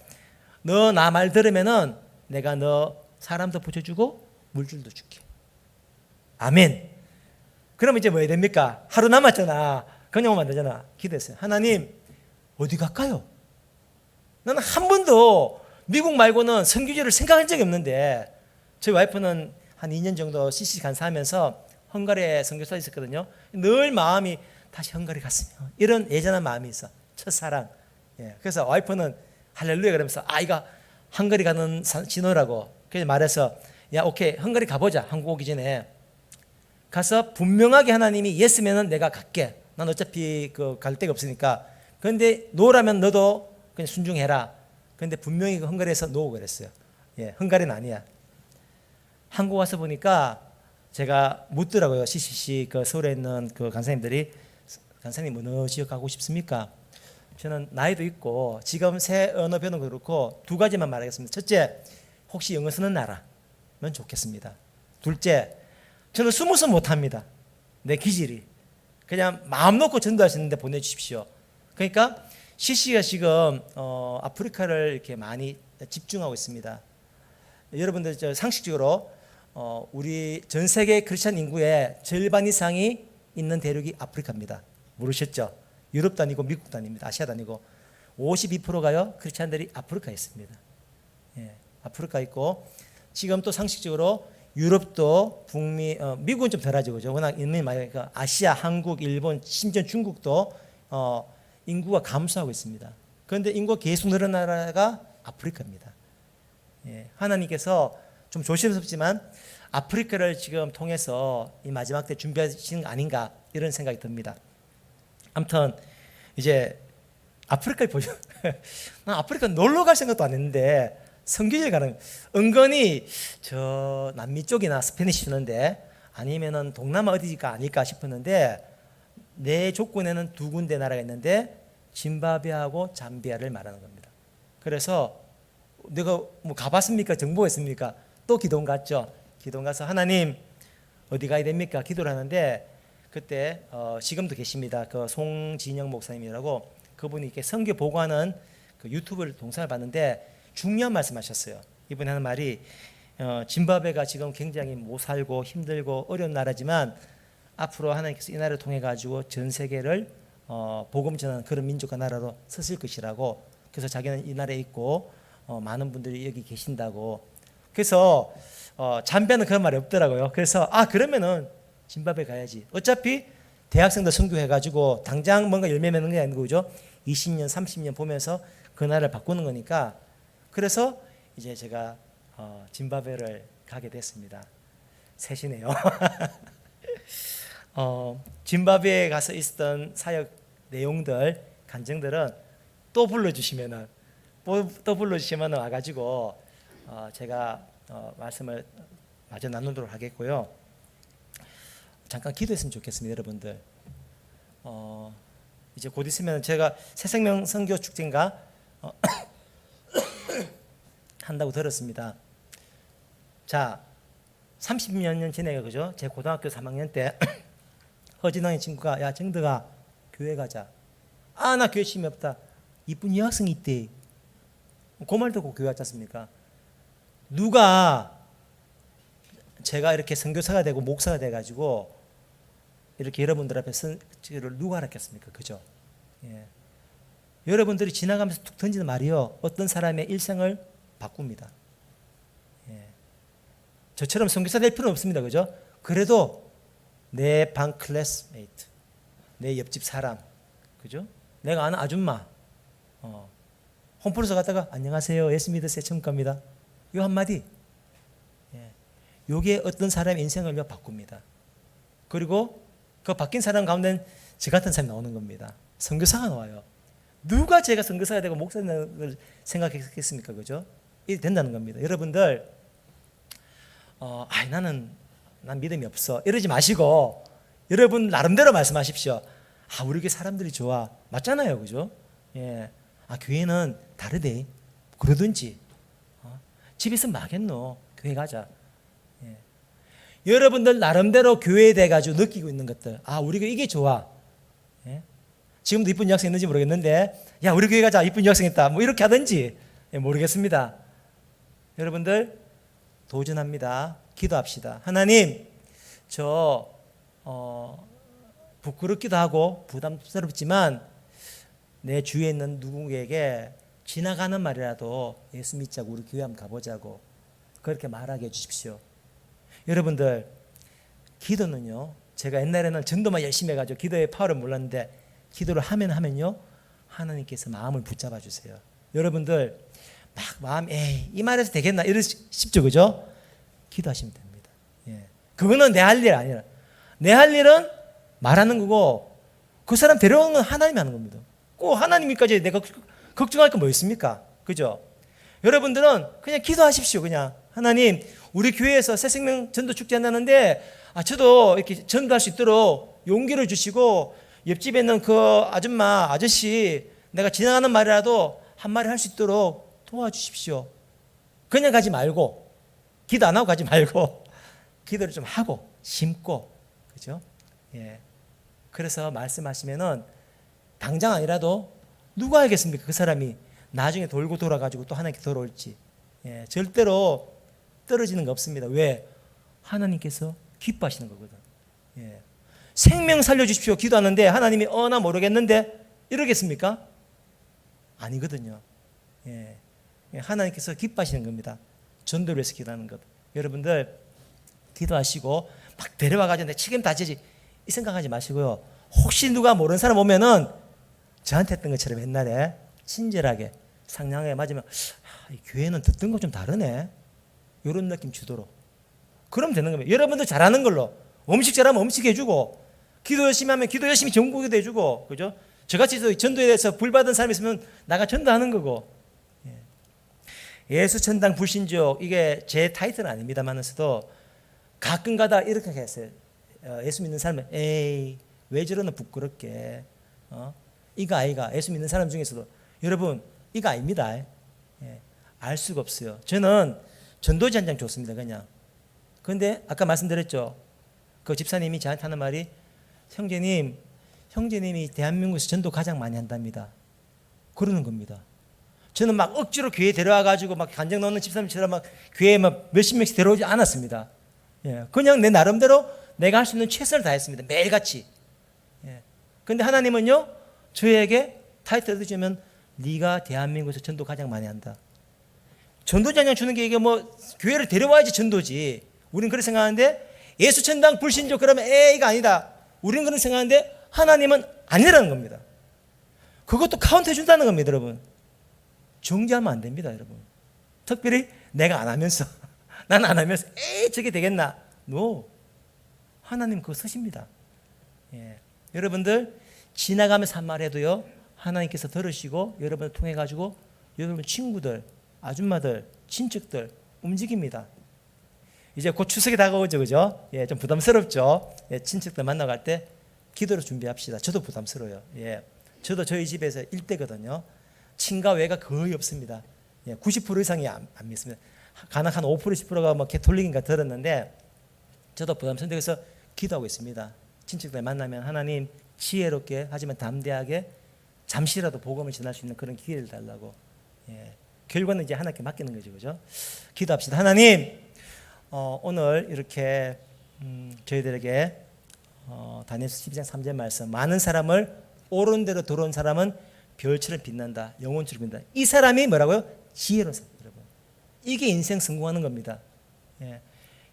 너 나 말 들으면은 내가 너 사람도 붙여주고 물질도 줄게. 아멘. 그러면 이제 뭐 해야 됩니까? 하루 남았잖아. 그냥 오면 안 되잖아. 기도했어요. 하나님 어디 갈까요? 나는 한 번도 미국 말고는 선교지를 생각한 적이 없는데 저희 와이프는 한 2년 정도 CC 간사하면서 헝가리에 선교사 있었거든요. 늘 마음이 다시 헝가리 갔으면 이런 예전한 마음이 있어. 첫사랑. 예. 그래서 와이프는 할렐루야 그러면서 이거 헝가리 가는 신호라고 그래서 말해서 야 오케이 헝가리 가보자. 한국 오기 전에 가서 분명하게 하나님이 예스면은 내가 갈게. 난 어차피 갈 데가 없으니까. 그런데 노라면 너도 그냥 순종해라. 그런데 분명히 헝가리에서 노고 그랬어요. 예, 헝가리는 아니야. 한국 와서 보니까 제가 묻더라고요. CCC 서울에 있는 간사님들이 간사님 어느 지역 가고 싶습니까? 저는 나이도 있고 지금 새 언어 배우는 거 그렇고 2가지만 말하겠습니다. 첫째, 혹시 영어 쓰는 나라면 좋겠습니다. 둘째, 저는 숨어서 못합니다. 내 기질이. 그냥 마음 놓고 전도하시는데 보내주십시오. 그러니까 CC가 지금 아프리카를 이렇게 많이 집중하고 있습니다. 여러분들 상식적으로 우리 전 세계 크리스찬 인구의 절반 이상이 있는 대륙이 아프리카입니다. 모르셨죠? 유럽도 아니고 미국도 아닙니다. 아시아도 아니고 52%가요 크리스찬들이 아프리카에 있습니다. 예, 아프리카 있고 지금 또 상식적으로 유럽도 북미 미국은 좀 덜하죠, 그죠? 워낙 인민이 많으니까 아시아, 한국, 일본, 심지어 중국도 인구가 감소하고 있습니다. 그런데 인구가 계속 늘어나는 나라가 아프리카입니다. 예, 하나님께서 좀 조심스럽지만 아프리카를 지금 통해서 이 마지막 때 준비하시는 거 아닌가 이런 생각이 듭니다. 아무튼 이제 아프리카에 보죠. 난 아프리카 놀러 갈 생각도 안 했는데 선교지를 가는 은근히 저 남미 쪽이나 스페니쉬 쓰는데 아니면은 동남아 어디가 아닐까 싶었는데 내 조건에는 2군데 나라가 있는데 짐바브웨하고 잠비아를 말하는 겁니다. 그래서 내가 뭐 가봤습니까? 정보했습니까? 또 기도원 갔죠. 기도원 가서 하나님 어디 가야 됩니까? 기도를 하는데 그때 지금도 계십니다. 송진영 목사님이라고 그분이 이렇게 선교 보고하는 유튜브를 동상을 봤는데 중요한 말씀하셨어요. 이분이 하는 말이 짐바브웨가 지금 굉장히 못 살고 힘들고 어려운 나라지만 앞으로 하나님께서 이 나라를 통해 가지고 전 세계를 복음 전하는 그런 민족과 나라로 서실 것이라고. 그래서 자기는 이 나라에 있고 많은 분들이 여기 계신다고. 그래서 잠비아는 그런 말이 없더라고요. 그래서 그러면은 짐바브웨 가야지. 어차피 대학생들 선교해 가지고 당장 뭔가 열매 맺는 게 아니고 그죠? 20년 30년 보면서 그 나라를 바꾸는 거니까. 그래서 이제 제가 짐바브웨를 가게 됐습니다. 셋이네요. 짐바브웨에 가서 있었던 사역 내용들, 간증들은 또 불러주시면은 와가지고 제가 말씀을 마저 나누도록 하겠고요. 잠깐 기도했으면 좋겠습니다, 여러분들. 이제 곧 있으면 제가 새생명 선교 축제인가 한다고 들었습니다. 자, 30몇 년 전에 그죠? 제 고등학교 3학년 때 허진왕의 친구가 야 정덕아 교회 가자. 나 교회 심이 없다. 이쁜 여학생이 있대. 그 말 듣고 교회 왔지 않습니까? 누가 제가 이렇게 선교사가 되고 목사가 돼가지고 이렇게 여러분들 앞에 선교를 누가 알았겠습니까? 그죠? 예. 여러분들이 지나가면서 툭 던지는 말이요 어떤 사람의 일생을 바꿉니다. 예. 저처럼 선교사 될 필요는 없습니다. 그죠? 그래도 내 반 클래스메이트, 내 옆집 사람, 그죠? 내가 아는 아줌마, 홈플러스 갔다가 안녕하세요, 예수 믿으세요, 천국 갑니다. 이 한마디. 예. 요게 어떤 사람의 인생을 바꿉니다. 그리고 그 바뀐 사람 가운데는 저 같은 사람이 나오는 겁니다. 선교사가 나와요. 누가 제가 선교사가 되고 목사님을 생각했겠습니까? 그죠? 이게 된다는 겁니다. 여러분들 난 믿음이 없어 이러지 마시고 여러분 나름대로 말씀하십시오. 우리 교회 사람들이 좋아. 맞잖아요. 그죠? 예. 교회는 다르대. 그러든지 집에서 마겠노. 교회 가자. 예. 여러분들 나름대로 교회에 대해 가지고 느끼고 있는 것들. 우리 교회 이게 좋아. 예. 지금도 이쁜 여학생 있는지 모르겠는데 야 우리 교회 가자. 이쁜 여학생 있다. 뭐 이렇게 하든지 모르겠습니다. 여러분들 도전합니다. 기도합시다. 하나님 저 부끄럽기도 하고 부담스럽지만 내 주위에 있는 누구에게 지나가는 말이라도 예수 믿자고 우리 교회 한번 가보자고 그렇게 말하게 해주십시오. 여러분들 기도는요, 제가 옛날에는 전도만 열심히 해가지고 기도의 파워를 몰랐는데 기도를 하면요 하나님께서 마음을 붙잡아 주세요. 여러분들 막 마음 이 말해서 되겠나 이러십시오. 그죠? 기도하시면 됩니다. 예. 그거는 내 할 일 아니라 내 할 일은 말하는 거고 그 사람 데려오는 건 하나님이 하는 겁니다. 꼭 하나님이까지 내가 걱정할 거 뭐 있습니까? 그죠? 여러분들은 그냥 기도하십시오. 그냥 하나님 우리 교회에서 새생명 전도 축제 한다는데 저도 이렇게 전도할 수 있도록 용기를 주시고 옆집에 있는 그 아줌마 아저씨 내가 지나가는 말이라도 한마디 할 수 있도록 도와주십시오. 그냥 가지 말고 기도 안 하고 가지 말고 기도를 좀 하고 심고 그죠? 예. 그래서 말씀하시면은 당장 아니라도 누가 알겠습니까? 그 사람이 나중에 돌고 돌아가지고 또 하나님께 돌아올지. 예. 절대로 떨어지는 거 없습니다. 왜? 하나님께서 기뻐하시는 거거든. 예. 생명 살려주십시오 기도하는데 하나님이 나 모르겠는데 이러겠습니까? 아니거든요. 예. 하나님께서 기뻐하시는 겁니다. 전도를 위해서 기도하는 것. 여러분들 기도하시고 막 데려와가지고 내 책임 다 지지 이 생각하지 마시고요. 혹시 누가 모르는 사람 오면은 저한테 했던 것처럼 옛날에 친절하게 상냥하게 맞으면 이 교회는 듣던 거 좀 다르네 이런 느낌 주도록 그럼 되는 겁니다. 여러분들 잘하는 걸로 음식 잘하면 음식 해주고 기도 열심히 하면 기도 열심히 전국기도 해주고 그죠? 저같이 전도에 대해서 불받은 사람이 있으면 나가 전도하는 거고. 예수 천당 불신족 이게 제 타이틀은 아닙니다만서도 가끔가다 이렇게 했어요. 예수 믿는 사람은 왜 저러나 부끄럽게 이거 아이가 예수 믿는 사람 중에서도 여러분 이거 아닙니다. 알 수가 없어요. 저는 전도지 한 장 줬습니다. 그냥. 그런데 아까 말씀드렸죠. 그 집사님이 저한테 하는 말이 형제님이 대한민국에서 전도 가장 많이 한답니다. 그러는 겁니다. 저는 막 억지로 교회에 데려와가지고 막 간증 넣는 집사님처럼 막 교회에 막 몇십 명씩 데려오지 않았습니다. 그냥 내 나름대로 내가 할 수 있는 최선을 다했습니다. 매일같이. 그런데 하나님은요 저에게 타이틀을 주면 네가 대한민국에서 전도 가장 많이 한다. 전도지 한 장 주는 게 이게 뭐 교회를 데려와야지 전도지. 우리는 그렇게 생각하는데 예수 천당 불신족 그러면 이거 아니다. 우리는 그렇게 생각하는데 하나님은 아니라는 겁니다. 그것도 카운트 해준다는 겁니다. 여러분. 정지하면 안 됩니다. 여러분. 특별히 내가 안 하면서 나는 안 하면서 저게 되겠나. No. 하나님 그거 쓰십니다. 여러분들 지나가면서 한 말 해도요 하나님께서 들으시고 여러분을 통해 가지고 여러분 친구들 아줌마들 친척들 움직입니다. 이제 곧 추석이 다가오죠. 그죠? 좀 부담스럽죠. 친척들 만나갈 때 기도로 준비합시다. 저도 부담스러워요. 저도 저희 집에서 1대거든요. 친가 외가 거의 없습니다. 90% 이상이 안 믿습니다. 가능 한 5% 10%가 뭐 개톨릭인가 들었는데 저도 부담스러운데 그래서 기도하고 있습니다. 친척들 만나면 하나님 지혜롭게 하지만 담대하게 잠시라도 복음을 전할 수 있는 그런 기회를 달라고. 결과는 이제 하나님께 맡기는 거죠. 그죠? 기도합시다. 하나님 오늘 이렇게 저희들에게 다니엘서 12장 3절 말씀 많은 사람을 옳은 대로 들어온 사람은 별처럼 빛난다. 영혼처럼 빛난다. 이 사람이 뭐라고요? 지혜로운 사람. 여러분. 이게 인생 성공하는 겁니다.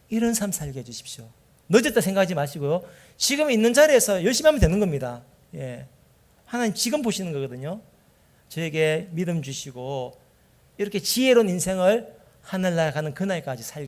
이런 삶 살게 해주십시오. 늦었다 생각하지 마시고요. 지금 있는 자리에서 열심히 하면 되는 겁니다. 하나님 지금 보시는 거거든요. 저에게 믿음 주시고 이렇게 지혜로운 인생을 하늘나라 가는 그날까지 살게